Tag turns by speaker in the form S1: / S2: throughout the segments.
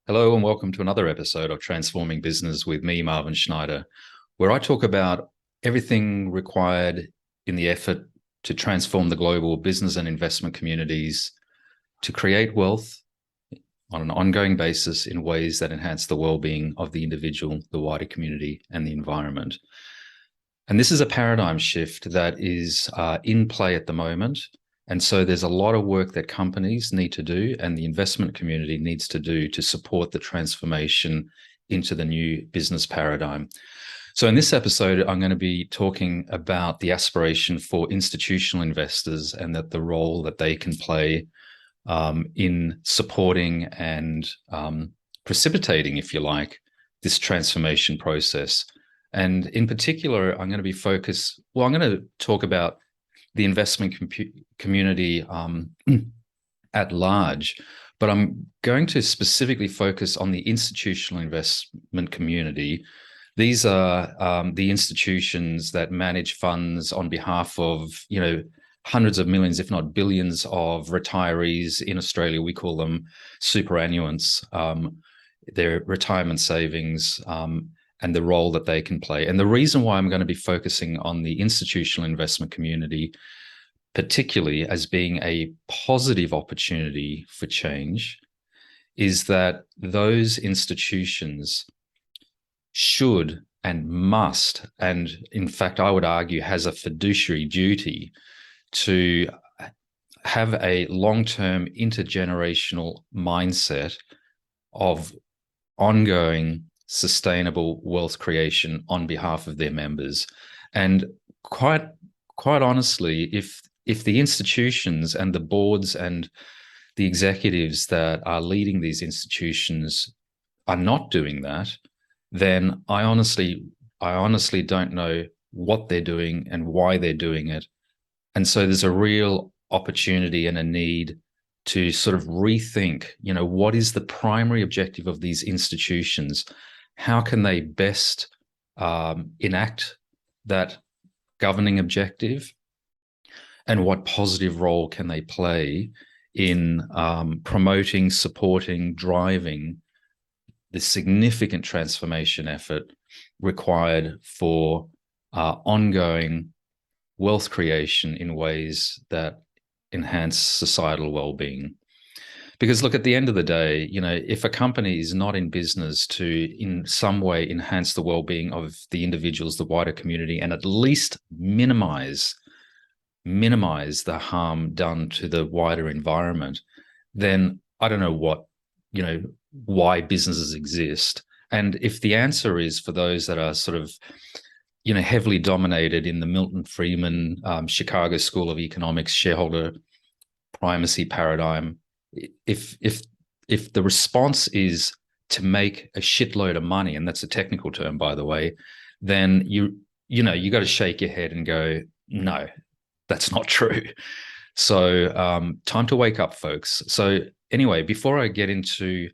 S1: Hello and welcome to another episode of Transforming Business with me, Marvin Schneider, where I talk about everything required in the effort to transform the global business and investment communities to create wealth on an ongoing basis in ways that enhance the well-being of the individual, the wider community, and the environment. And this is a paradigm shift that is in play at the moment. And so there's a lot of work that companies need to do and the investment community needs to do to support the transformation into the new business paradigm. So in this episode, I'm going to be talking about the aspiration for institutional investors and that the role that they can play in supporting and precipitating, if you like, this transformation process. And in particular, I'm going to talk about the investment community at large, but I'm going to specifically focus on the institutional investment community. These are the institutions that manage funds on behalf of, hundreds of millions, if not billions, of retirees in Australia. We call them superannuants. Their retirement savings and the role that they can play. And the reason why I'm going to be focusing on the institutional investment community, particularly as being a positive opportunity for change, is that those institutions should and must, and in fact, I would argue has a fiduciary duty to have a long-term intergenerational mindset of ongoing sustainable wealth creation on behalf of their members. And quite honestly, if the institutions and the boards and the executives that are leading these institutions are not doing that, then I honestly don't know what they're doing and why they're doing it. And so there's a real opportunity and a need to sort of rethink, what is the primary objective of these institutions? How can they best enact that governing objective? And what positive role can they play in promoting, supporting, driving the significant transformation effort required for ongoing wealth creation in ways that enhance societal well-being? Because look, at the end of the day, if a company is not in business to in some way enhance the well-being of the individuals, the wider community, and at least minimize the harm done to the wider environment, then I don't know why businesses exist. And if the answer is for those that are sort of, heavily dominated in the Milton Friedman, Chicago School of Economics shareholder primacy paradigm, if the response is to make a shitload of money, and that's a technical term, by the way, then you got to shake your head and go, no, that's not true. So time to wake up, folks. So anyway, before I get into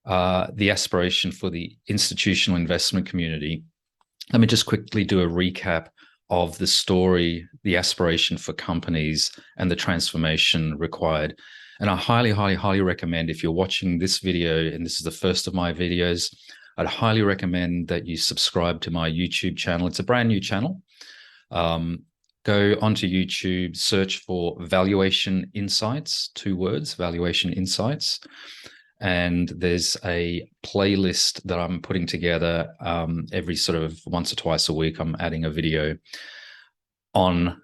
S1: the aspiration for the institutional investment community, let me just quickly do a recap of the story, the aspiration for companies, and the transformation required. And I highly, highly, highly recommend, if you're watching this video and this is the first of my videos, I'd highly recommend that you subscribe to my YouTube channel. It's a brand new channel. Go onto YouTube, search for Valuation Insights, 2 words, Valuation Insights. And there's a playlist that I'm putting together every sort of once or twice a week. I'm adding a video on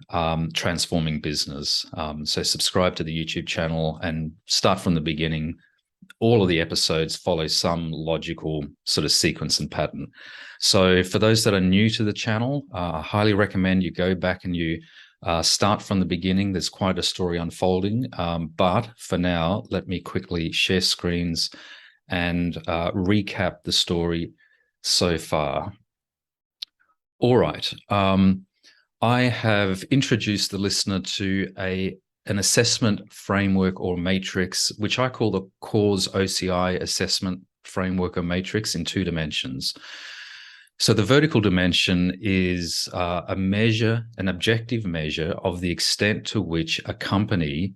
S1: transforming business. So subscribe to the YouTube channel and start from the beginning. All of the episodes follow some logical sort of sequence and pattern. So for those that are new to the channel, I highly recommend you go back and you start from the beginning. There's quite a story unfolding. But for now, let me quickly share screens and recap the story so far. All right. I have introduced the listener to an assessment framework or matrix, which I call the Cause OCI assessment framework or matrix in 2 dimensions. So the vertical dimension is a measure, an objective measure of the extent to which a company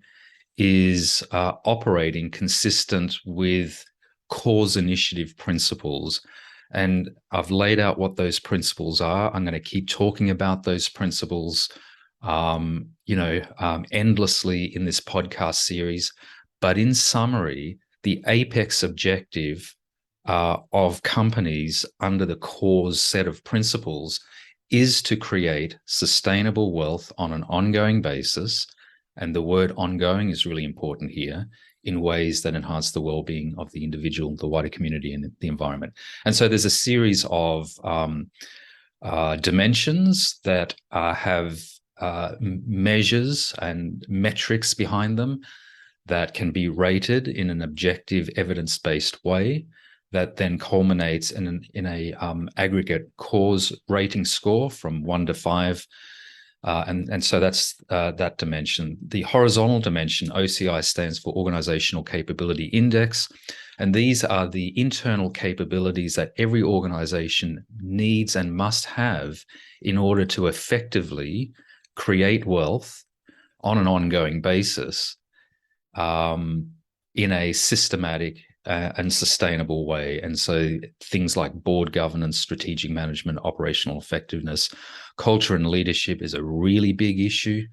S1: is operating consistent with cause initiative principles. And I've laid out what those principles are. I'm going to keep talking about those principles, endlessly in this podcast series. But in summary, the apex objective of companies under the cause set of principles is to create sustainable wealth on an ongoing basis. And the word ongoing is really important here, in ways that enhance the well-being of the individual, the wider community, and the environment. And so there's a series of dimensions that have measures and metrics behind them that can be rated in an objective, evidence-based way, that then culminates in a aggregate cause rating score from 1 to 5. And so that's that dimension. The horizontal dimension, OCI, stands for Organizational Capability Index. And these are the internal capabilities that every organization needs and must have in order to effectively create wealth on an ongoing basis in a systematic and sustainable way. And so things like board governance, strategic management, operational effectiveness, culture and leadership is a really big issue.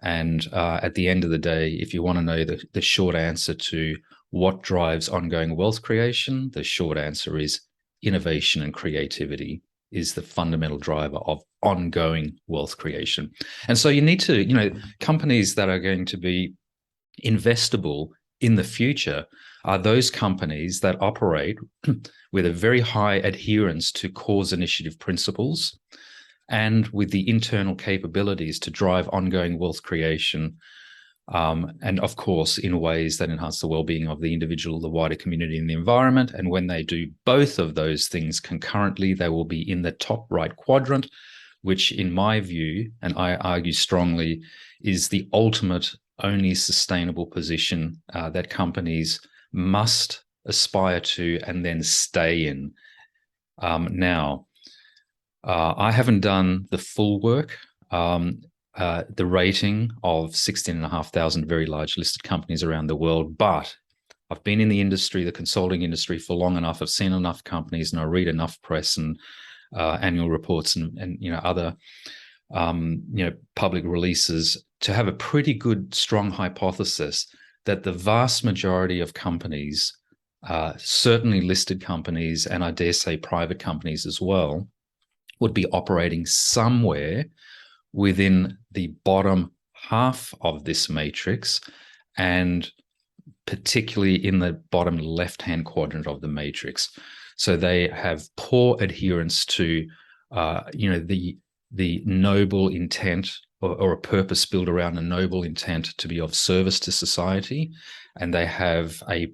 S1: And at the end of the day, if you want to know the short answer to what drives ongoing wealth creation, the short answer is innovation and creativity is the fundamental driver of ongoing wealth creation. And so you need to, companies that are going to be investable in the future are those companies that operate with a very high adherence to cause initiative principles and with the internal capabilities to drive ongoing wealth creation, and of course, in ways that enhance the well-being of the individual, the wider community, and the environment. And when they do both of those things concurrently, they will be in the top right quadrant, which in my view, and I argue strongly, is the ultimate only sustainable position that companies must aspire to and then stay in. Now, I haven't done the full work, the rating of 16,500 very large listed companies around the world, but I've been in the industry, the consulting industry, for long enough. I've seen enough companies, and I read enough press and annual reports and other public releases to have a pretty good, strong hypothesis that the vast majority of companies, certainly listed companies, and I dare say private companies as well, would be operating somewhere within the bottom half of this matrix, and particularly in the bottom left-hand quadrant of the matrix. So they have poor adherence to, the noble intent or a purpose built around a noble intent to be of service to society, and they have a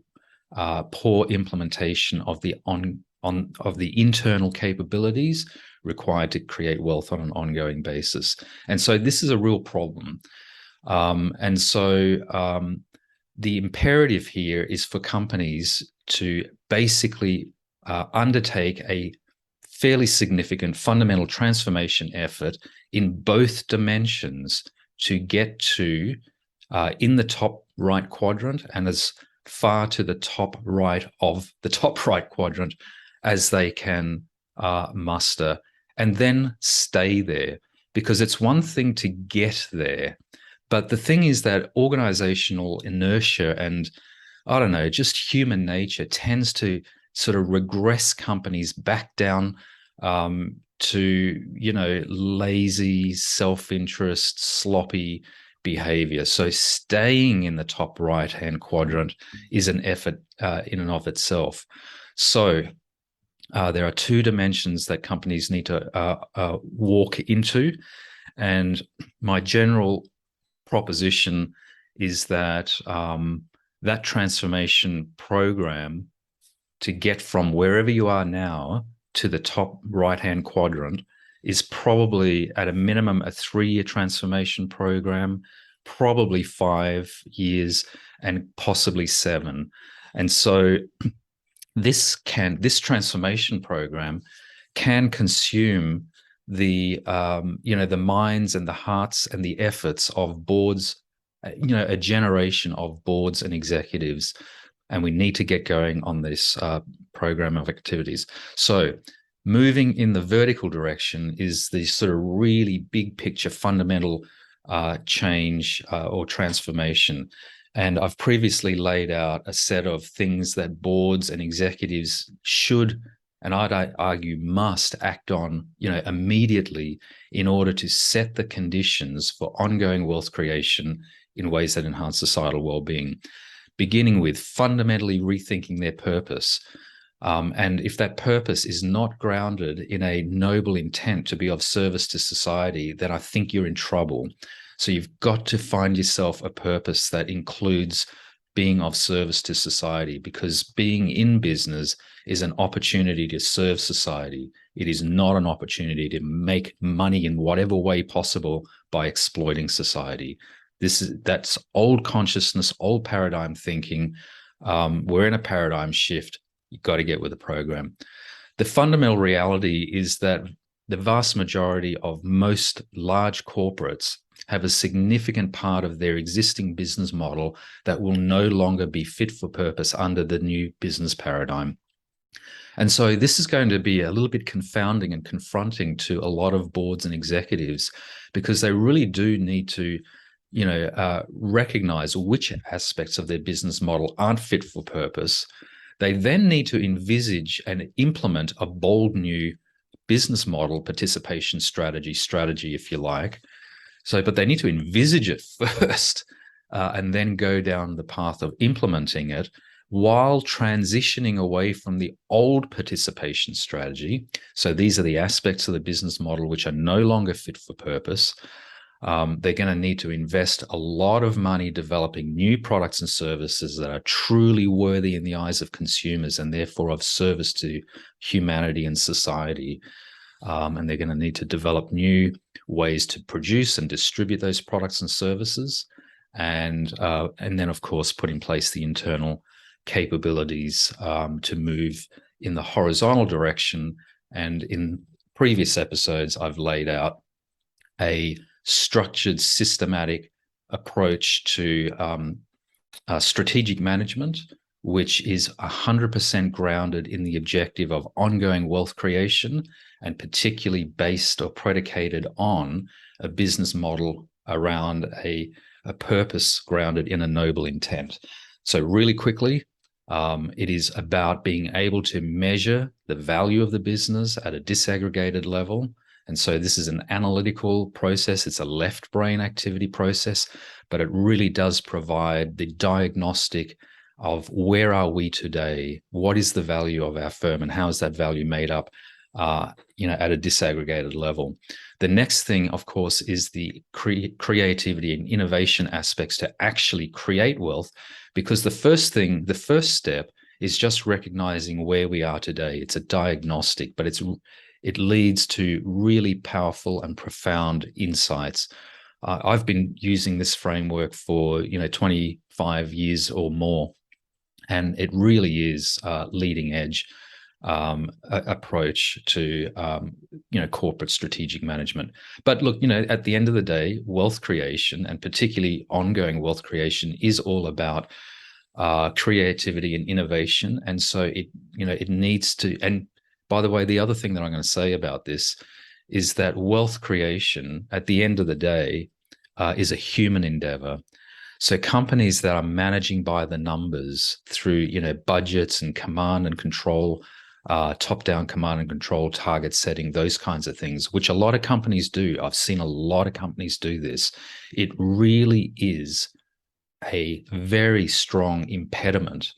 S1: poor implementation of the internal capabilities required to create wealth on an ongoing basis. And so this is a real problem. And so the imperative here is for companies to basically undertake a fairly significant fundamental transformation effort in both dimensions to get to in the top right quadrant and as far to the top right of the top right quadrant as they can muster, and then stay there. Because it's one thing to get there, but the thing is that organizational inertia and, I don't know, just human nature tends to sort of regress companies back down to, lazy, self-interest, sloppy behavior. So staying in the top right-hand quadrant is an effort in and of itself. So there are two dimensions that companies need to walk into. And my general proposition is that that transformation program to get from wherever you are now to the top right-hand quadrant is probably at a minimum a 3-year transformation program, probably 5 years, and possibly 7. And so this transformation program can consume the the minds and the hearts and the efforts of boards, a generation of boards and executives and we need to get going on this program of activities. So moving in the vertical direction is the sort of really big picture fundamental change or transformation. And I've previously laid out a set of things that boards and executives should, and I'd argue must, act on, immediately in order to set the conditions for ongoing wealth creation in ways that enhance societal well-being, beginning with fundamentally rethinking their purpose. And if that purpose is not grounded in a noble intent to be of service to society, then I think you're in trouble. So you've got to find yourself a purpose that includes being of service to society, because being in business is an opportunity to serve society. It is not an opportunity to make money in whatever way possible by exploiting society. That's old consciousness, old paradigm thinking. We're in a paradigm shift. You've got to get with the program. The fundamental reality is that the vast majority of most large corporates have a significant part of their existing business model that will no longer be fit for purpose under the new business paradigm. And so this is going to be a little bit confounding and confronting to a lot of boards and executives, because they really do need to recognize which aspects of their business model aren't fit for purpose. They then need to envisage and implement a bold new business model, participation strategy, if you like. But they need to envisage it first and then go down the path of implementing it while transitioning away from the old participation strategy. So these are the aspects of the business model which are no longer fit for purpose. They're going to need to invest a lot of money developing new products and services that are truly worthy in the eyes of consumers and therefore of service to humanity and society. And they're going to need to develop new ways to produce and distribute those products and services. And then, of course, put in place the internal capabilities to move in the horizontal direction. And in previous episodes, I've laid out a structured, systematic approach to strategic management, which is 100% grounded in the objective of ongoing wealth creation, and particularly based or predicated on a business model around a purpose grounded in a noble intent. So really quickly, it is about being able to measure the value of the business at a disaggregated level. And so this is an analytical process. It's a left brain activity process, but it really does provide the diagnostic of where are we today? What is the value of our firm, and how is that value made up, at a disaggregated level? The next thing, of course, is the creativity and innovation aspects to actually create wealth, because the first step is just recognizing where we are today. It's a diagnostic, but it leads to really powerful and profound insights. I've been using this framework for 25 years or more, and it really is leading edge approach to corporate strategic management. But look, at the end of the day, wealth creation, and particularly ongoing wealth creation, is all about creativity and innovation. And so it needs to. And by the way, the other thing that I'm going to say about this is that wealth creation, at the end of the day, is a human endeavor. So companies that are managing by the numbers through, budgets and command and control, top-down command and control, target setting, those kinds of things, which a lot of companies do. I've seen a lot of companies do this. It really is a very strong impediment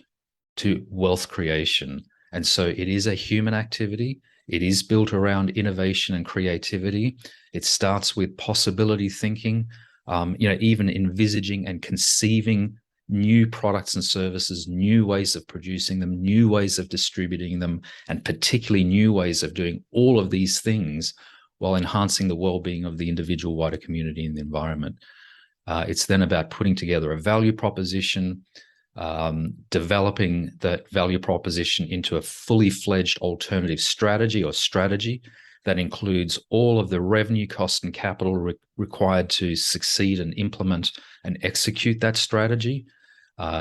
S1: to wealth creation. And so it is a human activity. It is built around innovation and creativity. It starts with possibility thinking, even envisaging and conceiving new products and services, new ways of producing them, new ways of distributing them, and particularly new ways of doing all of these things while enhancing the well-being of the individual, wider community, and the environment. It's then about putting together a value proposition, developing that value proposition into a fully fledged alternative strategy that includes all of the revenue, cost, and capital required to succeed and implement and execute that strategy.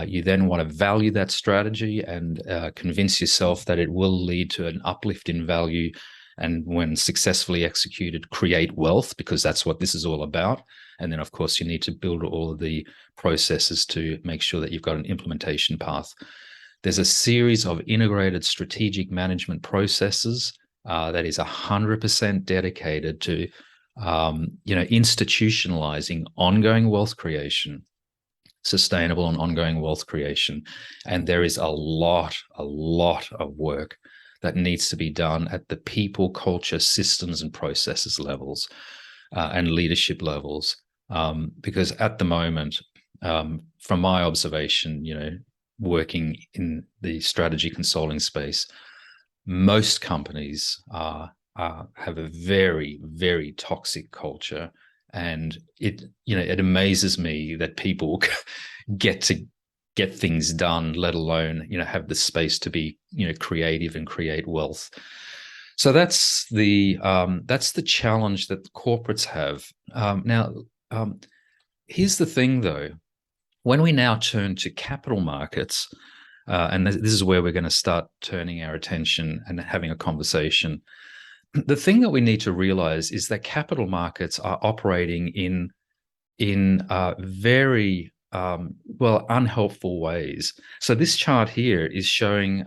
S1: You then want to value that strategy and convince yourself that it will lead to an uplift in value, and when successfully executed, create wealth, because that's what this is all about. And then, of course, you need to build all of the processes to make sure that you've got an implementation path. There's a series of integrated strategic management processes that is 100% dedicated to institutionalizing ongoing wealth creation, sustainable and ongoing wealth creation. And there is a lot of work that needs to be done at the people, culture, systems, and processes levels and leadership levels. Because at the moment, from my observation, working in the strategy consulting space, most companies have a very, very toxic culture. And it amazes me that people get things done, let alone, have the space to be, creative and create wealth. So that's the challenge that corporates have. Now, here's the thing, though. When we now turn to capital markets, and this is where we're going to start turning our attention and having a conversation, the thing that we need to realize is that capital markets are operating in very unhelpful ways. So this chart here is showing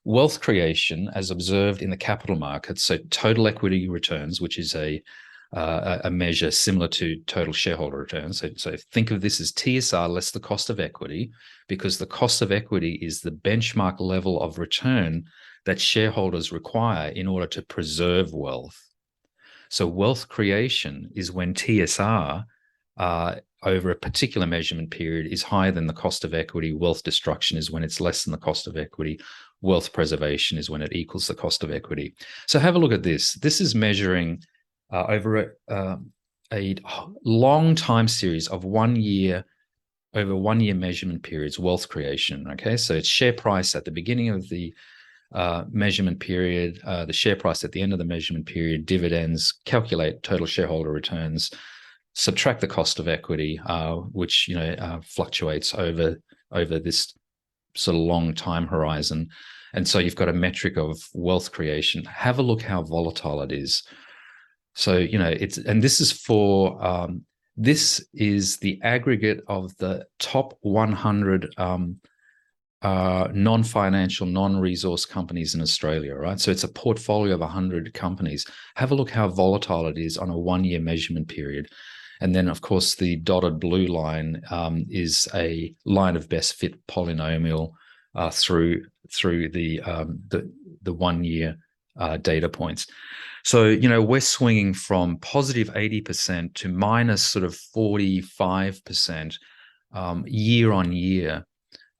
S1: wealth creation as observed in the capital markets. So total equity returns, which is a measure similar to total shareholder returns. So think of this as TSR less the cost of equity, because the cost of equity is the benchmark level of return that shareholders require in order to preserve wealth. So wealth creation is when TSR over a particular measurement period is higher than the cost of equity. Wealth destruction is when it's less than the cost of equity. Wealth preservation is when it equals the cost of equity. So have a look at this. This is measuring over a long time series of 1 year, over 1 year measurement periods, wealth creation. Okay, so it's share price at the beginning of the measurement period, the share price at the end of the measurement period, dividends, calculate total shareholder returns, subtract the cost of equity, which fluctuates over this sort of long time horizon. And so you've got a metric of wealth creation. Have a look how volatile it is. So, this is for, this is the aggregate of the top 100 non-financial, non-resource companies in Australia, right? So it's a portfolio of 100 companies. Have a look how volatile it is on a 1 year measurement period. And then, of course, the dotted blue line is a line of best fit polynomial through the 1 year data points. So, we're swinging from positive 80% to minus sort of 45% year on year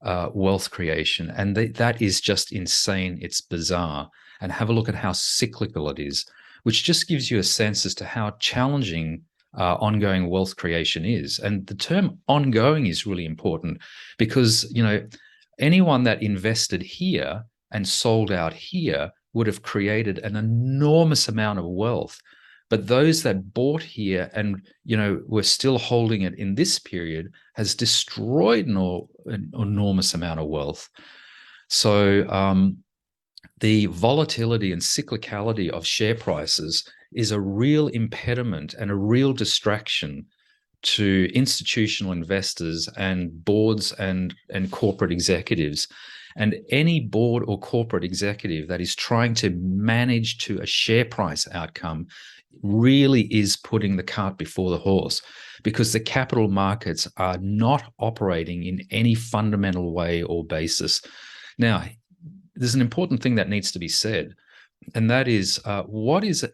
S1: wealth creation. And that is just insane. It's bizarre. And have a look at how cyclical it is, which just gives you a sense as to how challenging ongoing wealth creation is. And the term ongoing is really important because, anyone that invested here and sold out here would have created an enormous amount of wealth. But those that bought here and, were still holding it in this period has destroyed an enormous amount of wealth. So the volatility and cyclicality of share prices is a real impediment and a real distraction to institutional investors and boards and corporate executives. And any board or corporate executive that is trying to manage to a share price outcome really is putting the cart before the horse, because the capital markets are not operating in any fundamental way or basis. Now, there's an important thing that needs to be said, and that is what is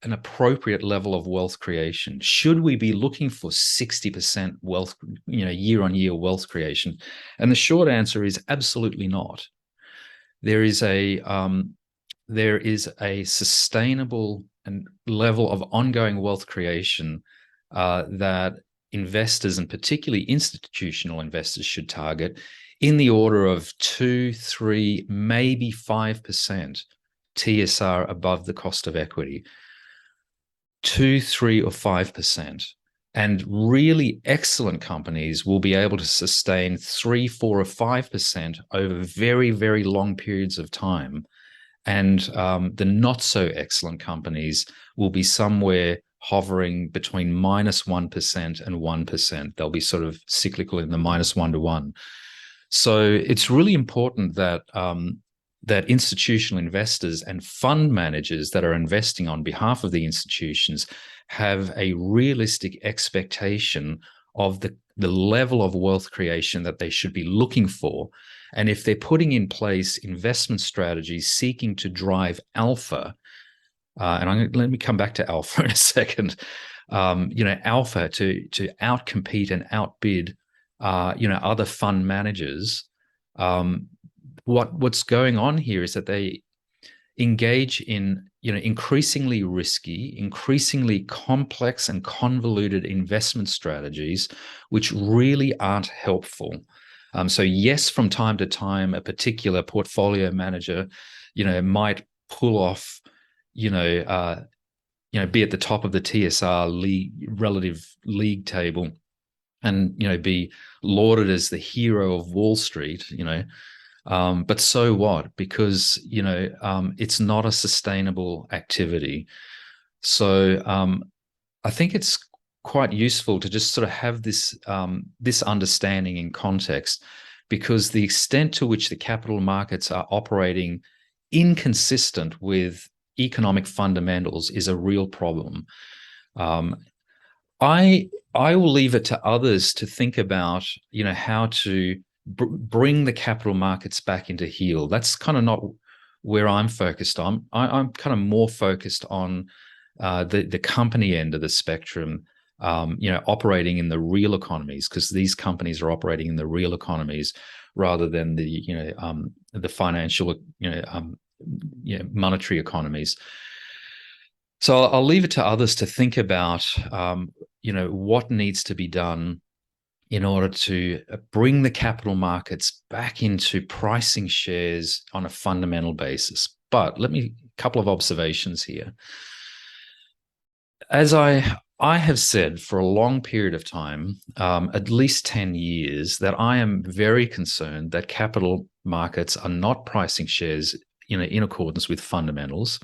S1: an appropriate level of wealth creation? Should we be looking for 60% wealth, year-on-year wealth creation? And the short answer is absolutely not. There is a sustainable and level of ongoing wealth creation that investors, and particularly institutional investors, should target in the order of 2, 3, maybe 5% TSR above the cost of equity. 2, 3, or 5%. And really excellent companies will be able to sustain 3, 4, or 5% over very, very long periods of time. And the not so excellent companies will be somewhere hovering between -1% and 1%. They'll be sort of cyclical in the -1 to 1. So it's really important that that institutional investors and fund managers that are investing on behalf of the institutions have a realistic expectation of the level of wealth creation that they should be looking for. And if they're putting in place investment strategies seeking to drive alpha, let me come back to alpha in a second. Alpha to outcompete and outbid, other fund managers. What's going on here is that they engage in increasingly risky, increasingly complex and convoluted investment strategies, which really aren't helpful. So yes, from time to time, a particular portfolio manager, might pull off, be at the top of the TSR relative league table, and be lauded as the hero of Wall Street, but so what? Because it's not a sustainable activity. So I think it's quite useful to just sort of have this this understanding in context, because the extent to which the capital markets are operating inconsistent with economic fundamentals is a real problem. I will leave it to others to think about, how to bring the capital markets back into heel. That's kind of not where I'm focused on. I'm kind of more focused on the company end of the spectrum, operating in the real economies, because these companies are operating in the real economies rather than the financial, monetary economies. So I'll leave it to others to think about, what needs to be done in order to bring the capital markets back into pricing shares on a fundamental basis. But a couple of observations here. As I have said for a long period of time, at least 10 years, that I am very concerned that capital markets are not pricing shares in accordance with fundamentals,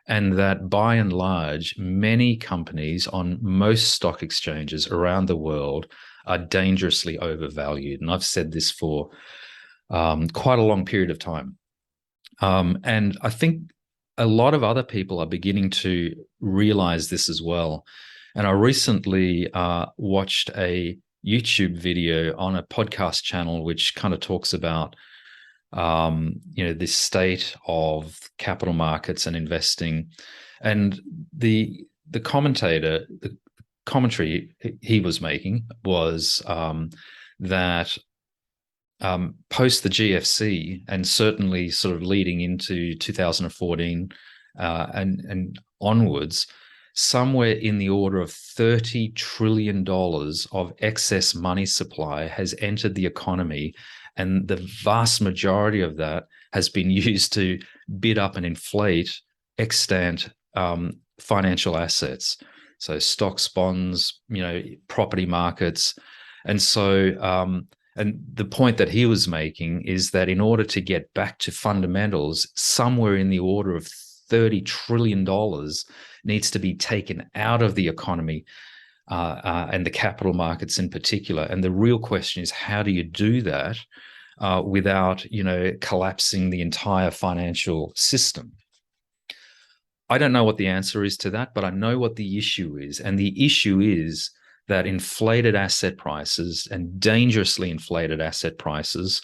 S1: and that by and large, many companies on most stock exchanges around the world are dangerously overvalued. And I've said this for quite a long period of time. And I think a lot of other people are beginning to realize this as well. And I recently watched a YouTube video on a podcast channel which kind of talks about this state of capital markets and investing. And the commentator, the commentary he was making was that post the GFC, and certainly sort of leading into 2014 and onwards, somewhere in the order of $30 trillion of excess money supply has entered the economy, and the vast majority of that has been used to bid up and inflate extant financial assets. So stocks, bonds, property markets. And so, and the point that he was making is that in order to get back to fundamentals, somewhere in the order of $30 trillion needs to be taken out of the economy and the capital markets in particular. And the real question is, how do you do that without, collapsing the entire financial system? I don't know what the answer is to that, but I know what the issue is. And the issue is that inflated asset prices and dangerously inflated asset prices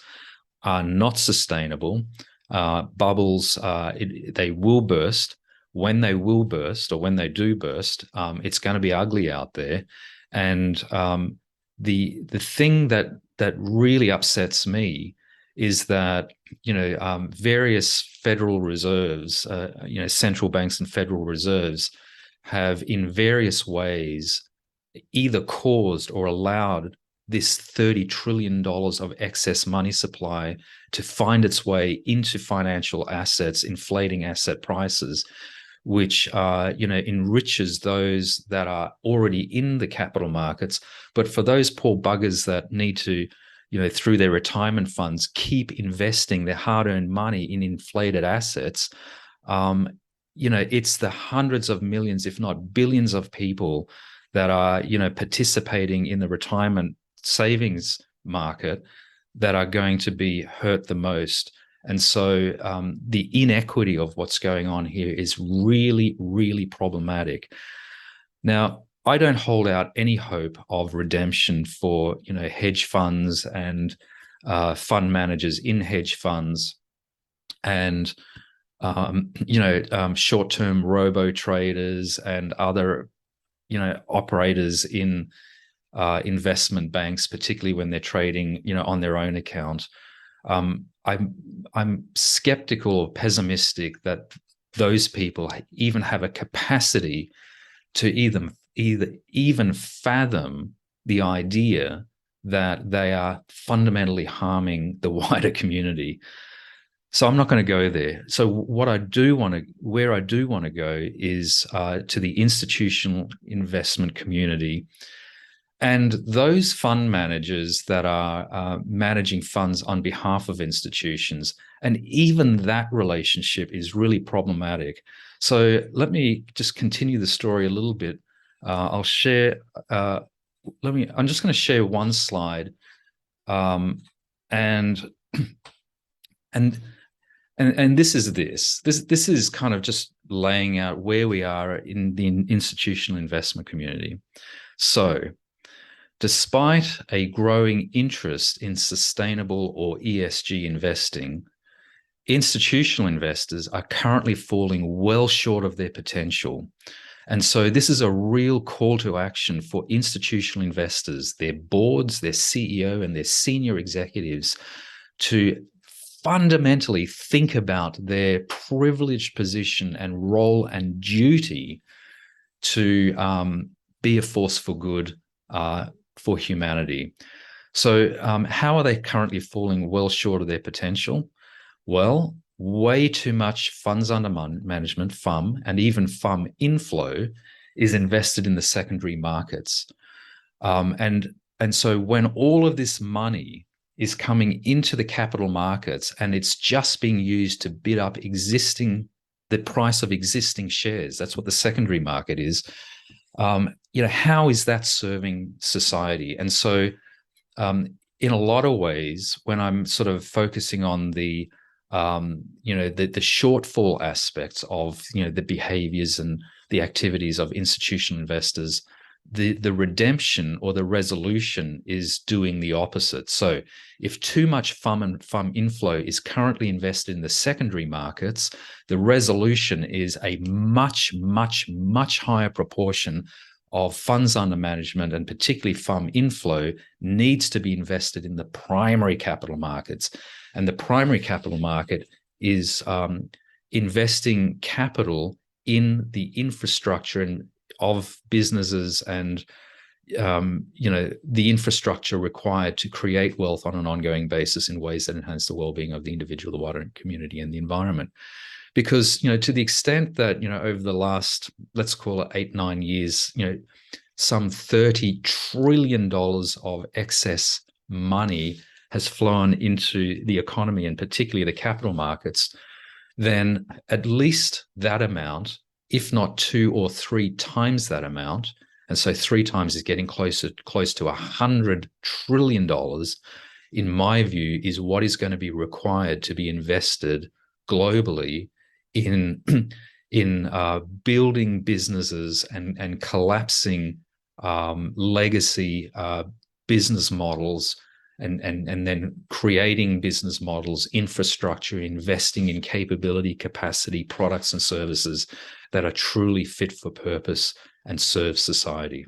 S1: are not sustainable. Bubbles, they will burst. When they will burst, or when they do burst, it's going to be ugly out there. And the thing that really upsets me is that various federal reserves, central banks and federal reserves, have in various ways either caused or allowed this $30 trillion of excess money supply to find its way into financial assets, inflating asset prices, which enriches those that are already in the capital markets. But for those poor buggers that need to, through their retirement funds, keep investing their hard-earned money in inflated assets, it's the hundreds of millions, if not billions of people that are, participating in the retirement savings market that are going to be hurt the most. And so the inequity of what's going on here is really, really problematic. Now, I don't hold out any hope of redemption for, hedge funds and fund managers in hedge funds and, short-term robo traders and other, operators in investment banks, particularly when they're trading, on their own account. I'm skeptical or pessimistic that those people even have a capacity to even fathom the idea that they are fundamentally harming the wider community. So I'm not going to go there. So where I do want to go is to the institutional investment community. And those fund managers that are managing funds on behalf of institutions, and even that relationship is really problematic. So let me just continue the story a little bit. I'll share. I'm just going to share one slide, and this is this is kind of just laying out where we are in the institutional investment community. So, despite a growing interest in sustainable or ESG investing, institutional investors are currently falling well short of their potential. And so this is a real call to action for institutional investors, their boards, their CEO, and their senior executives to fundamentally think about their privileged position and role and duty to be a force for good for humanity. So how are they currently falling well short of their potential? Well, way too much funds under management, FUM, and even FUM inflow is invested in the secondary markets. And so when all of this money is coming into the capital markets and it's just being used to bid up the price of existing shares, that's what the secondary market is. How is that serving society? And so in a lot of ways, when I'm sort of focusing on the shortfall aspects of, the behaviors and the activities of institutional investors, the redemption or the resolution is doing the opposite. So if too much FUM and FUM inflow is currently invested in the secondary markets, the resolution is a much, much, much higher proportion of funds under management, and particularly FUM inflow, needs to be invested in the primary capital markets. And the primary capital market is investing capital in the infrastructure of businesses and the infrastructure required to create wealth on an ongoing basis in ways that enhance the well-being of the individual, the wider community, and the environment. Because, to the extent that, over the last, let's call it 8-9 years, some $30 trillion of excess money has flown into the economy and particularly the capital markets, then at least that amount, if not 2 or 3 times that amount, and so 3 times is getting close to $100 trillion, in my view, is what is going to be required to be invested globally in building businesses and collapsing legacy business models and then creating business models, infrastructure, investing in capability, capacity, products and services that are truly fit for purpose and serve society.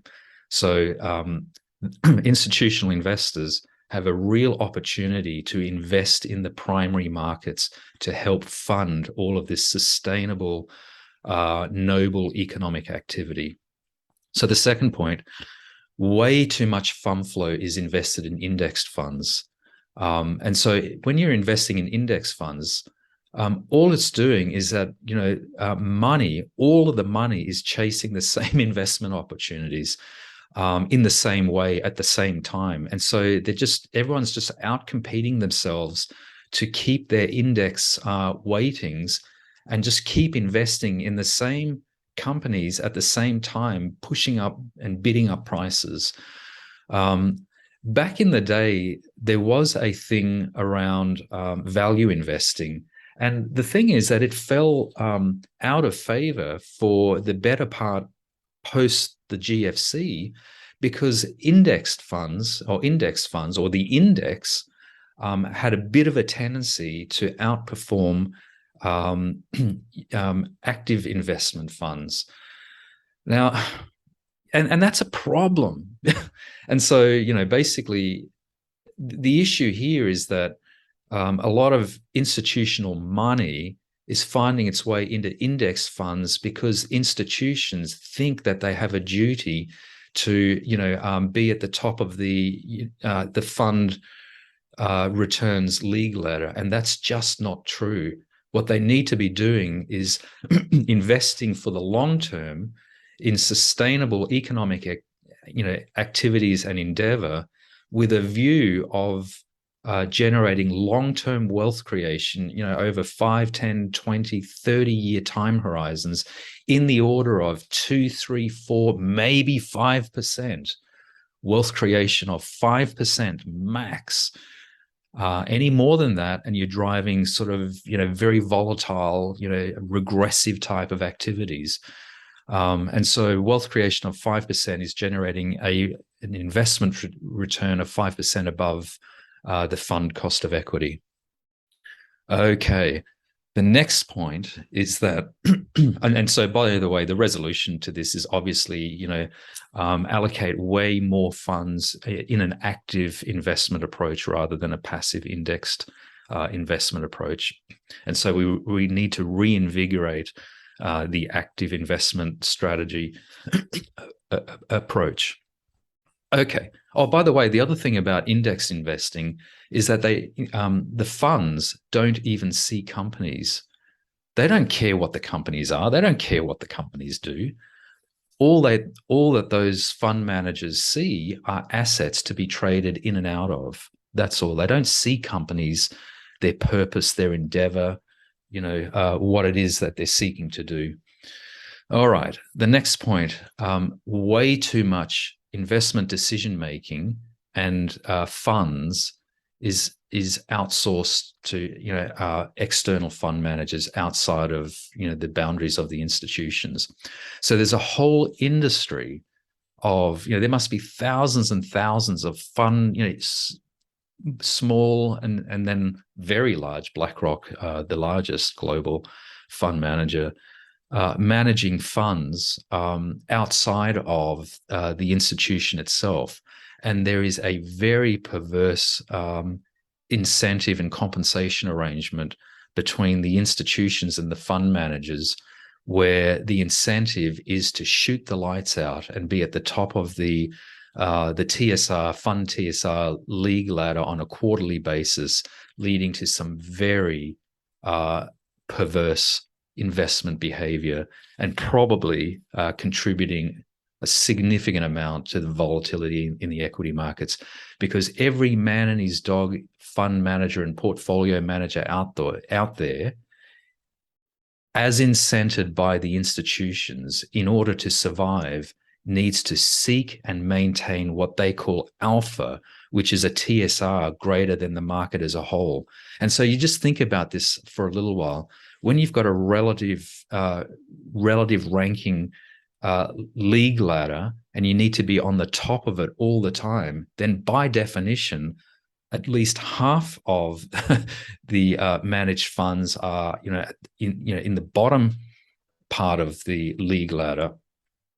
S1: So institutional investors have a real opportunity to invest in the primary markets to help fund all of this sustainable, noble economic activity. So the second point, way too much fund flow is invested in indexed funds. And so when you're investing in index funds, all it's doing is that, money, all of the money is chasing the same investment opportunities in the same way at the same time. And so everyone's just out competing themselves to keep their index weightings and just keep investing in the same companies at the same time, pushing up and bidding up prices. Back in the day, there was a thing around value investing. And the thing is that it fell out of favor for the better part post the GFC, because index funds or the index had a bit of a tendency to outperform active investment funds. Now, and that's a problem. And so, basically the issue here is that a lot of institutional money is finding its way into index funds because institutions think that they have a duty to, be at the top of the fund returns league ladder, and that's just not true. What they need to be doing is investing for the long term in sustainable economic, activities and endeavor, with a view of generating long-term wealth creation, over 5, 10, 20, 30-year time horizons in the order of 2, 3, 4, maybe 5%. Wealth creation of 5% max. Any more than that, and you're driving sort of, very volatile, regressive type of activities. And so wealth creation of 5% is generating an investment return of 5% above the fund cost of equity. Okay. The next point is that, and so by the way, the resolution to this is obviously, allocate way more funds in an active investment approach rather than a passive indexed investment approach. And so we need to reinvigorate the active investment strategy approach. Okay. Oh, by the way, the other thing about index investing is that the funds don't even see companies. They don't care what the companies are. They don't care what the companies do. All that those fund managers see are assets to be traded in and out of. That's all. They don't see companies, their purpose, their endeavor, what it is that they're seeking to do. All right. The next point, way too much investment decision making and funds is outsourced to external fund managers outside of the boundaries of the institutions. So there's a whole industry of there must be thousands and thousands of fund, small and then very large. BlackRock, the largest global fund manager, managing funds outside of the institution itself. And there is a very perverse incentive and compensation arrangement between the institutions and the fund managers, where the incentive is to shoot the lights out and be at the top of the TSR, fund TSR league ladder on a quarterly basis, leading to some very perverse investment behavior, and probably contributing a significant amount to the volatility in the equity markets, because every man and his dog fund manager and portfolio manager out there, as incented by the institutions in order to survive, needs to seek and maintain what they call alpha, which is a TSR greater than the market as a whole. And so you just think about this for a little while. When you've got a relative ranking league ladder and you need to be on the top of it all the time, then by definition, at least half of the managed funds are in the bottom part of the league ladder.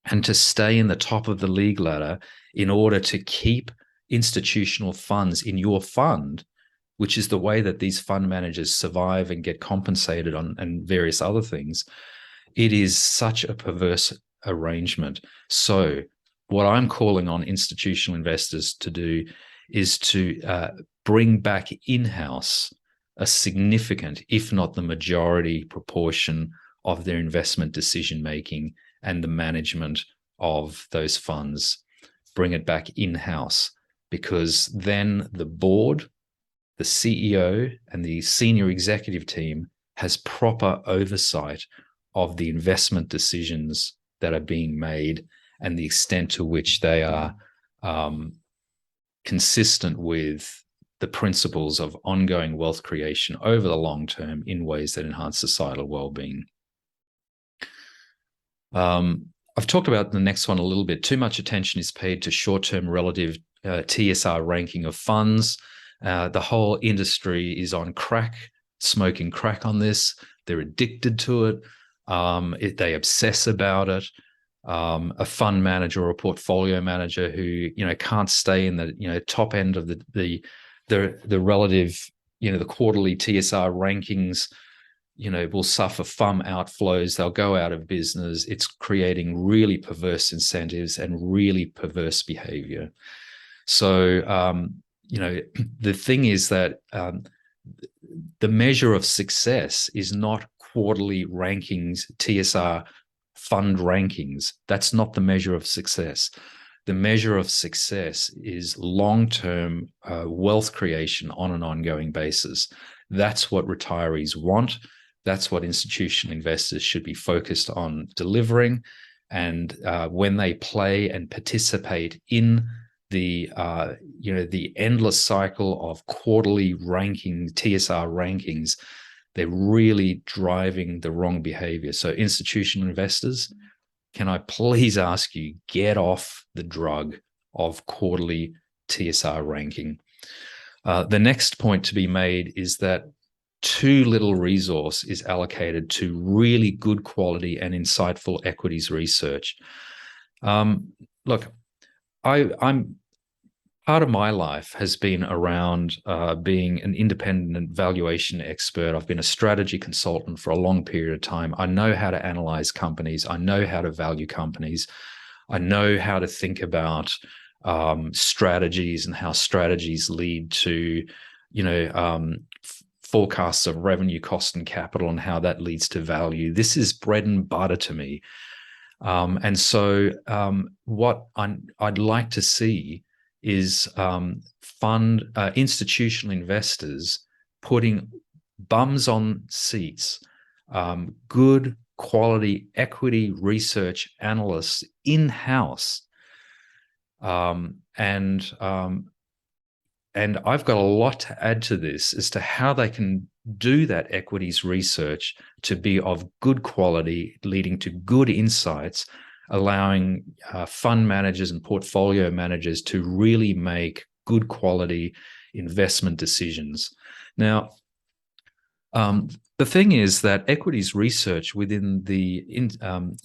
S1: And to stay in the top of the league ladder in order to keep institutional funds in your fund, which is the way that these fund managers survive and get compensated on and various other things, it is such a perverse arrangement. So what I'm calling on institutional investors to do is to bring back in-house a significant, if not the majority proportion of their investment decision making and the management of those funds. Bring it back in-house, because then the board, the CEO, and the senior executive team has proper oversight of the investment decisions that are being made and the extent to which they are consistent with the principles of ongoing wealth creation over the long term in ways that enhance societal well-being. I've talked about the next one a little bit. Too much attention is paid to short-term relative TSR ranking of funds. The whole industry is on crack, smoking crack on this. They're addicted to it. They obsess about it. A fund manager or a portfolio manager who can't stay in the top end of the relative the quarterly TSR rankings will suffer FUM outflows. They'll go out of business. It's creating really perverse incentives and really perverse behavior. So the thing is that the measure of success is not quarterly rankings, TSR fund rankings. That's not the measure of success. The measure of success is long-term wealth creation on an ongoing basis. That's what retirees want. That's what institutional investors should be focused on delivering. And when they play and participate in the endless cycle of quarterly ranking, TSR rankings, they're really driving the wrong behavior. So institutional investors, can I please ask you, get off the drug of quarterly TSR ranking. The next point to be made is that too little resource is allocated to really good quality and insightful equities research. Look, I'm part of my life has been around being an independent valuation expert. I've been a strategy consultant for a long period of time. I know how to analyze companies. I know how to value companies. I know how to think about strategies and how strategies lead to, forecasts of revenue, cost, and capital, and how that leads to value. This is bread and butter to me. And so what I'd like to see is institutional investors putting bums on seats, good quality equity research analysts in-house. And I've got a lot to add to this as to how they can do that equities research to be of good quality, leading to good insights, allowing fund managers and portfolio managers to really make good quality investment decisions. Now, the thing is that equities research within the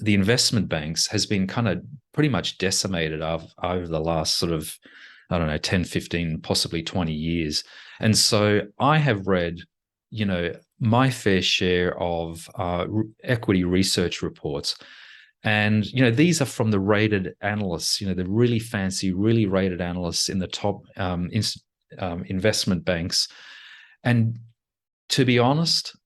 S1: investment banks has been kind of pretty much decimated over the last sort of, 10, 15, possibly 20 years. And so I have read, my fair share of equity research reports. And, these are from the rated analysts, the really fancy, really rated analysts in the top investment banks. And to be honest,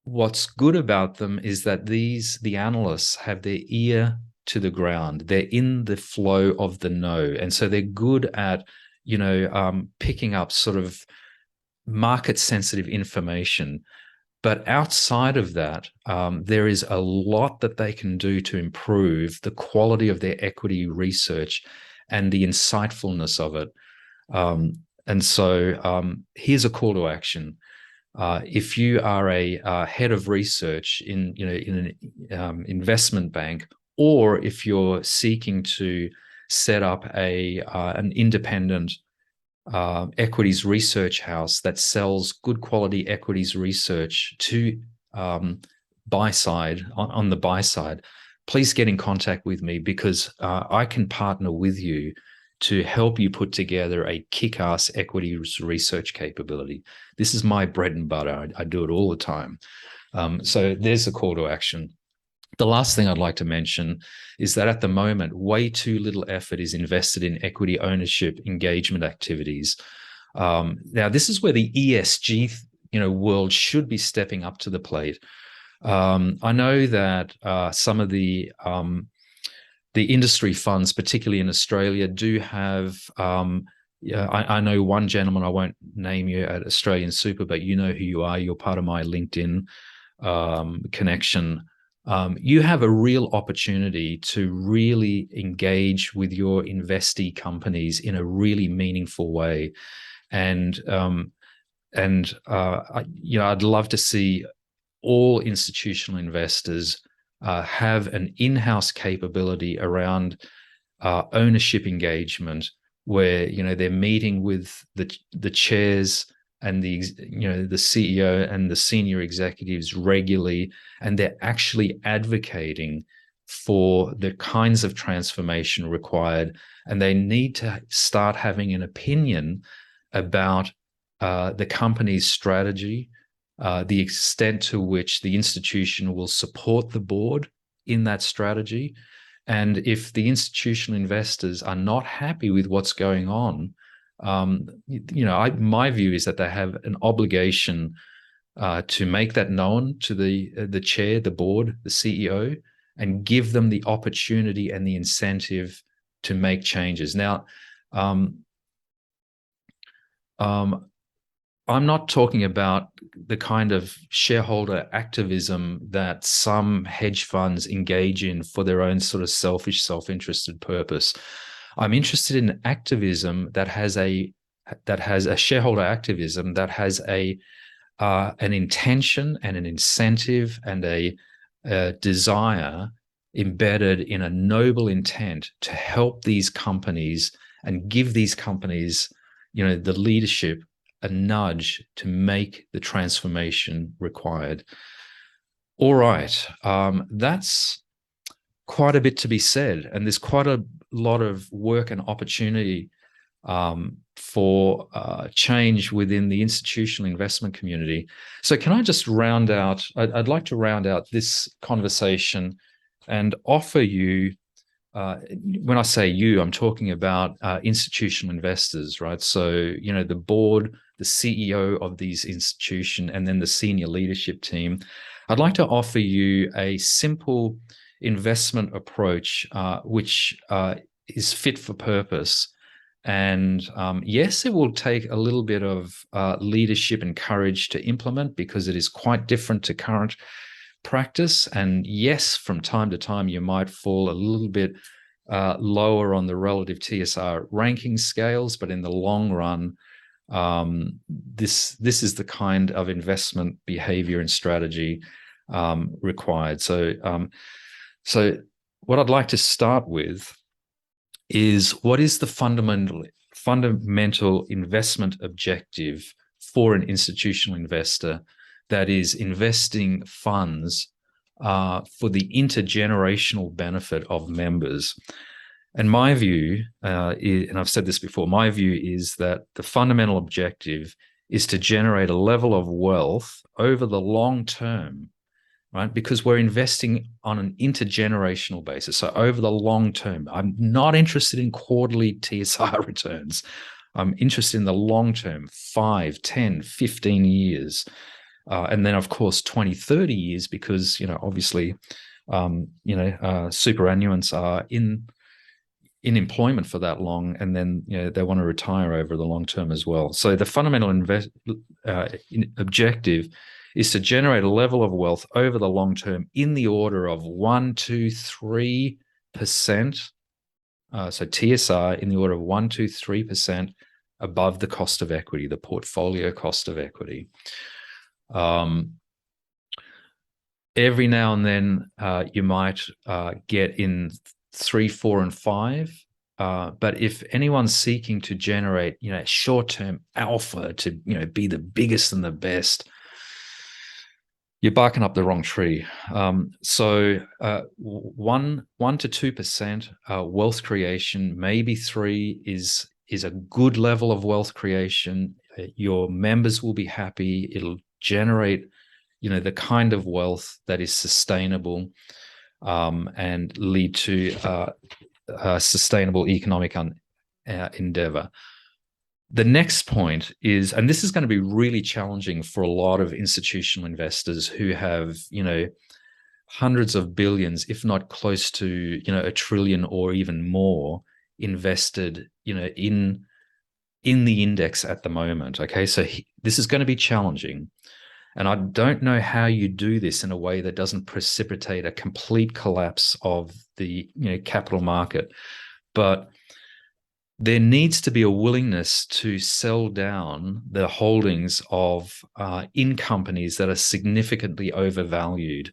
S1: what's good about them is that the analysts have their ear to the ground. They're in the flow of the know. And so they're good at, picking up sort of market sensitive information. But outside of that, there is a lot that they can do to improve the quality of their equity research and the insightfulness of it. And so here's a call to action. If you are a head of research in an investment bank, or if you're seeking to set up an independent equities research house that sells good quality equities research to buy side on the buy side, please get in contact with me, because I can partner with you to help you put together a kick-ass equities research capability. This is my bread and butter. I do it all the time. So there's a call to action. The last thing I'd like to mention is that at the moment, way too little effort is invested in equity ownership engagement activities. Now, this is where the ESG world should be stepping up to the plate. I know that some of the industry funds, particularly in Australia, do have. Yeah, I know one gentleman. I won't name you at Australian Super, but you know who you are. You're part of my LinkedIn connection. You have a real opportunity to really engage with your investee companies in a really meaningful way, and I'd love to see all institutional investors have an in-house capability around ownership engagement, where they're meeting with the chairs and the CEO and the senior executives regularly, and they're actually advocating for the kinds of transformation required, and they need to start having an opinion about the company's strategy, the extent to which the institution will support the board in that strategy. And if the institutional investors are not happy with what's going on, my view is that they have an obligation to make that known to the chair, the board, the CEO, and give them the opportunity and the incentive to make changes. Now, I'm not talking about the kind of shareholder activism that some hedge funds engage in for their own sort of selfish, self-interested purpose. I'm interested in activism that has a shareholder activism that has an intention and an incentive and a desire embedded in a noble intent to help these companies and give these companies, the leadership, a nudge to make the transformation required. All right, that's quite a bit to be said, and there's quite a lot of work and opportunity for change within the institutional investment community. So can I just round out, I'd like to round out this conversation and offer you, when I say you, I'm talking about institutional investors, right? So, the board, the CEO of these institutions, and then the senior leadership team. I'd like to offer you a simple investment approach, which is fit for purpose. And yes, it will take a little bit of leadership and courage to implement, because it is quite different to current practice. And yes, from time to time, you might fall a little bit lower on the relative TSR ranking scales, but in the long run, this is the kind of investment behavior and strategy required. So what I'd like to start with is, what is the fundamental investment objective for an institutional investor that is investing funds for the intergenerational benefit of members? And my view, and I've said this before, my view is that the fundamental objective is to generate a level of wealth over the long term, right? Because we're investing on an intergenerational basis. So over the long term, I'm not interested in quarterly TSR returns. I'm interested in the long term, 5, 10, 15 years. And then, of course, 20, 30 years, because, obviously, superannuants are in employment for that long, and then they want to retire over the long term as well. So the fundamental objective is to generate a level of wealth over the long term in the order of 1, 2, 3%. So TSR in the order of 1, 2, 3% above the cost of equity, the portfolio cost of equity. Every now and then you might get in 3, 4, and 5. But if anyone's seeking to generate, short-term alpha to, be the biggest and the best, you're barking up the wrong tree. So 1 to 2% wealth creation, maybe 3 is a good level of wealth creation. Your members will be happy. It'll generate, the kind of wealth that is sustainable and lead to sustainable economic endeavor. The next point is, and this is going to be really challenging for a lot of institutional investors who have, hundreds of billions, if not close to, a trillion or even more invested, in the index at the moment. Okay. So this is going to be challenging. And I don't know how you do this in a way that doesn't precipitate a complete collapse of the, capital market. But there needs to be a willingness to sell down the holdings of in companies that are significantly overvalued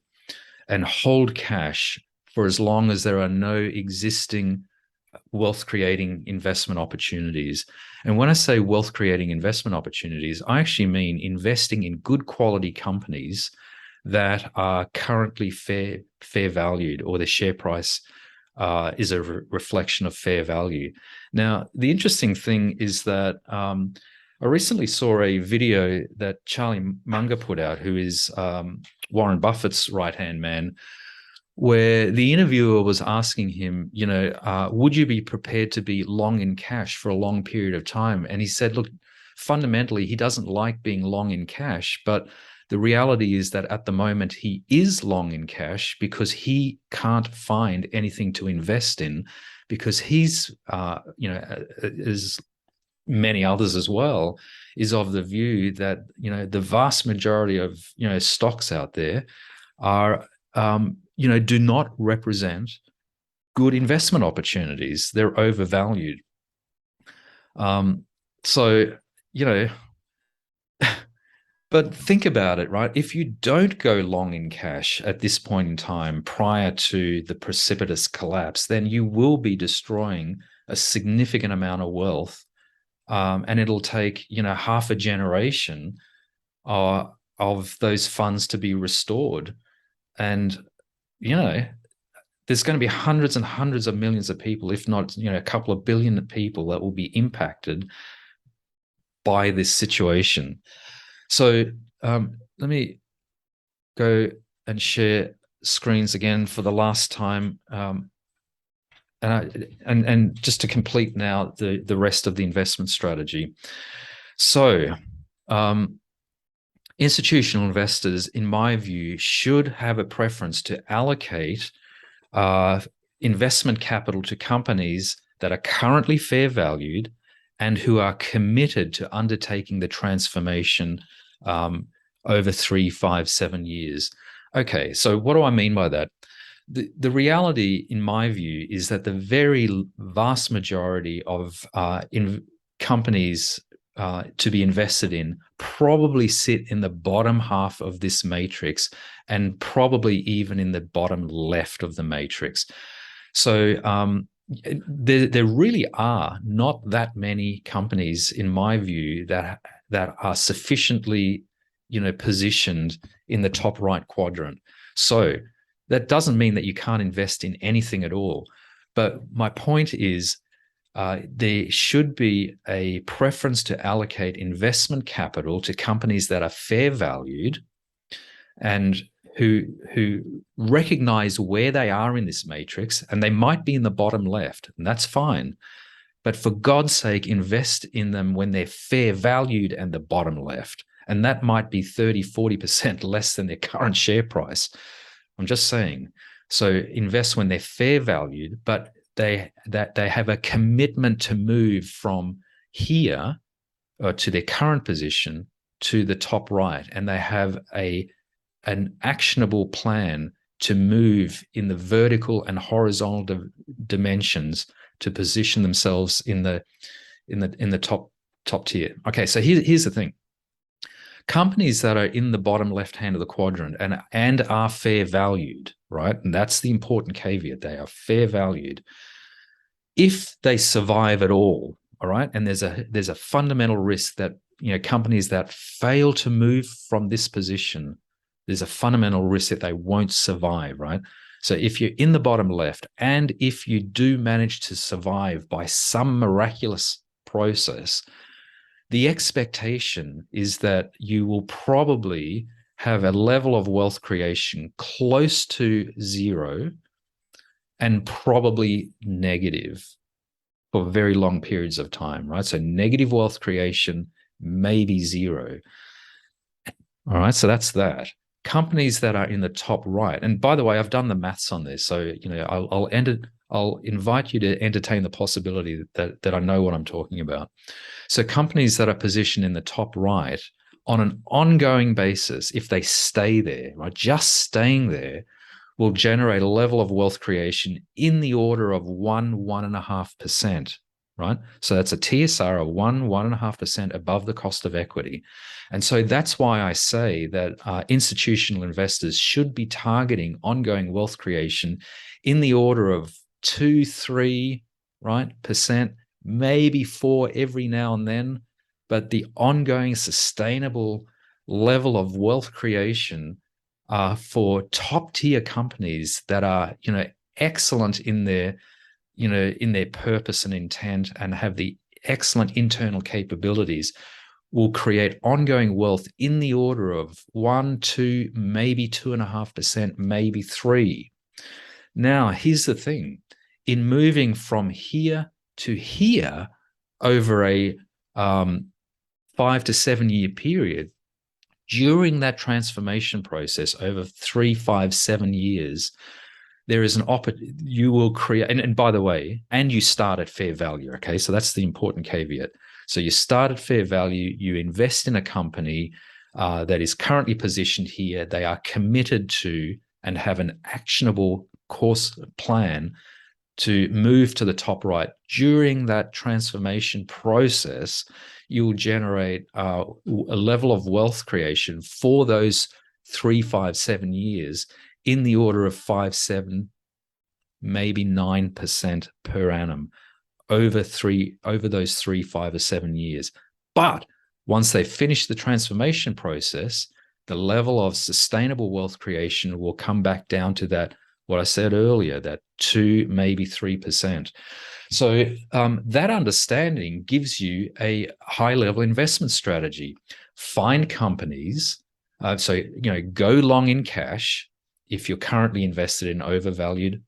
S1: and hold cash for as long as there are no existing wealth creating investment opportunities. And when I say wealth creating investment opportunities, I actually mean investing in good quality companies that are currently fair valued, or the share price is a reflection of fair value. Now, the interesting thing is that I recently saw a video that Charlie Munger put out, who is Warren Buffett's right-hand man, where the interviewer was asking him, would you be prepared to be long in cash for a long period of time? And he said, look, fundamentally, he doesn't like being long in cash, but the reality is that at the moment he is long in cash because he can't find anything to invest in, because he's, as many others as well, is of the view that, the vast majority of, stocks out there are, do not represent good investment opportunities. They're overvalued. So, but think about it, right? If you don't go long in cash at this point in time prior to the precipitous collapse, then you will be destroying a significant amount of wealth. And it'll take, half a generation of those funds to be restored. And, there's going to be hundreds and hundreds of millions of people, if not, a couple of billion people that will be impacted by this situation. So let me go and share screens again for the last time. And just to complete now the rest of the investment strategy. So institutional investors, in my view, should have a preference to allocate investment capital to companies that are currently fair valued and who are committed to undertaking the transformation over 3, 5, 7 years. Okay, so what do I mean by that? The reality, in my view, is that the very vast majority of companies to be invested in probably sit in the bottom half of this matrix, and probably even in the bottom left of the matrix. So there really are not that many companies, in my view, that are sufficiently, positioned in the top right quadrant. So that doesn't mean that you can't invest in anything at all. But my point is, there should be a preference to allocate investment capital to companies that are fair valued and who recognize where they are in this matrix, and they might be in the bottom left, and that's fine. But for God's sake, invest in them when they're fair valued and the bottom left. And that might be 30, 40% less than their current share price. I'm just saying. So invest when they're fair valued, but they have a commitment to move from here to their current position to the top right, and they have an actionable plan to move in the vertical and horizontal dimensions to position themselves in the top tier. Okay, so here's the thing. Companies that are in the bottom left hand of the quadrant and are fair valued, right? And that's the important caveat. They are fair valued. If they survive at all right, and there's a fundamental risk that, companies that fail to move from this position, there's a fundamental risk that they won't survive, right? So if you're in the bottom left, and if you do manage to survive by some miraculous process, the expectation is that you will probably have a level of wealth creation close to zero and probably negative. for very long periods of time, right? So negative wealth creation, maybe zero. All right, so that's that. Companies that are in the top right, and by the way, I've done the maths on this, so I'll invite you to entertain the possibility that I know what I'm talking about. So companies that are positioned in the top right on an ongoing basis, if they stay there, right, just staying there, will generate a level of wealth creation in the order of 1.5%, right? So that's a TSR of 1.5% above the cost of equity. And so that's why I say that institutional investors should be targeting ongoing wealth creation in the order of 2, 3, right, percent, maybe 4 every now and then. But the ongoing sustainable level of wealth creation for top tier companies that are, excellent in their purpose and intent and have the excellent internal capabilities will create ongoing wealth in the order of 1, 2, maybe 2.5%, maybe 3. Now, here's the thing. In moving from here to here over a 5 to 7 year period, during that transformation process over 3, 5, 7 years, there is an opportunity you will create. And by the way, and you start at fair value. Okay. So that's the important caveat. So you start at fair value, you invest in a company that is currently positioned here. They are committed to and have an actionable course plan to move to the top right. During that transformation process, you'll generate a level of wealth creation for those 3, 5, 7 years in the order of 5, 7, maybe 9% per annum over those 3, 5, or 7 years. But once they finish the transformation process, the level of sustainable wealth creation will come back down to that, what I said earlier, that 2, maybe 3%. So that understanding gives you a high-level investment strategy. Find companies, go long in cash if you're currently invested in overvalued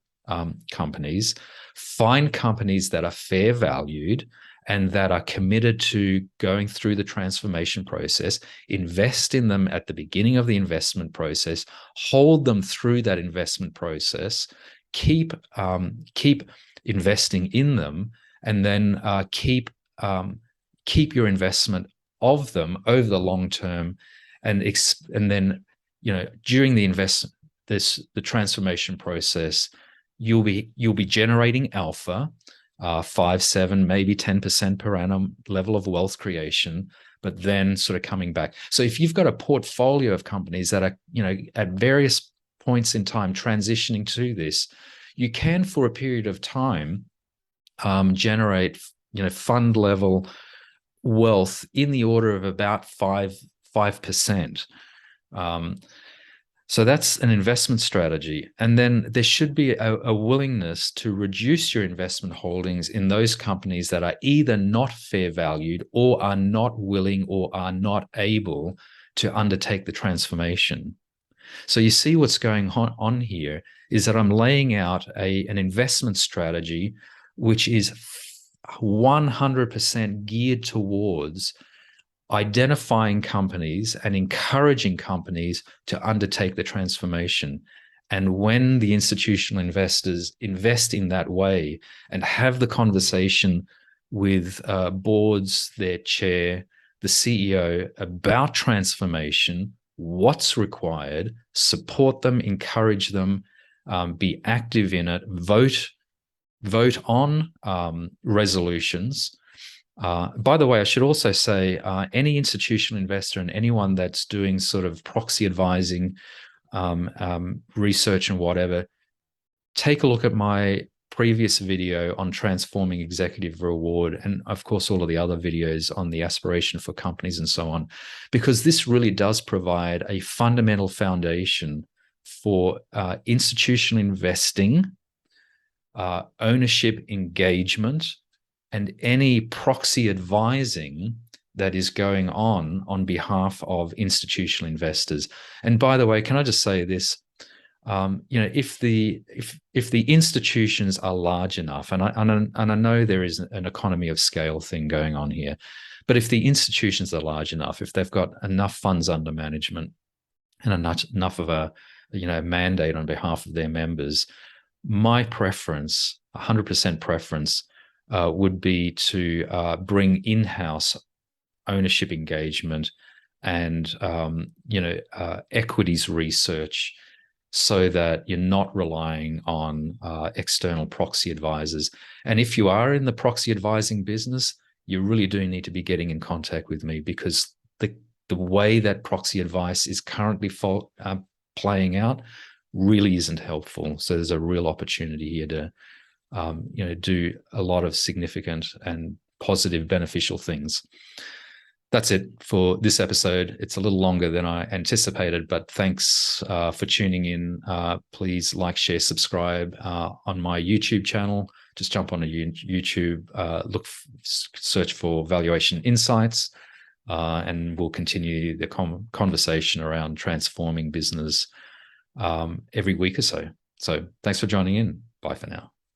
S1: companies. Find companies that are fair valued and that are committed to going through the transformation process. Invest in them at the beginning of the investment process. Hold them through that investment process. Keep investing in them, and then keep your investment of them over the long term, and then during the transformation process, you'll be generating alpha, 5, 7, maybe 10% per annum level of wealth creation, but then sort of coming back. So if you've got a portfolio of companies that are at various points in time transitioning to this, you can, for a period of time, generate fund level wealth in the order of about 5%. So that's an investment strategy. And then there should be a willingness to reduce your investment holdings in those companies that are either not fair valued or are not willing or are not able to undertake the transformation. So you see what's going on here is that I'm laying out an investment strategy which is 100% geared towards identifying companies and encouraging companies to undertake the transformation. And when the institutional investors invest in that way and have the conversation with boards, their chair, the CEO about transformation, what's required, support them, encourage them, be active in it, vote on resolutions. By the way, I should also say any institutional investor and anyone that's doing sort of proxy advising, research and whatever, take a look at my previous video on transforming executive reward, and of course all of the other videos on the aspiration for companies and so on, because this really does provide a fundamental foundation for institutional investing, ownership engagement, and any proxy advising that is going on behalf of institutional investors. And by the way, can I just say this? If the institutions are large enough, and I know there is an economy of scale thing going on here, but if the institutions are large enough, if they've got enough funds under management and enough of a mandate on behalf of their members, my preference, 100% preference, would be to bring in-house ownership engagement and equities research, so that you're not relying on external proxy advisors. And if you are in the proxy advising business, you really do need to be getting in contact with me, because the way that proxy advice is currently playing out really isn't helpful. So there's a real opportunity here to do a lot of significant and positive, beneficial things. That's it for this episode. It's a little longer than I anticipated, but thanks for tuning in. Please like, share, subscribe on my YouTube channel. Just jump on YouTube, search for Valuation Insights, and we'll continue the conversation around transforming business every week or so. So thanks for joining in. Bye for now.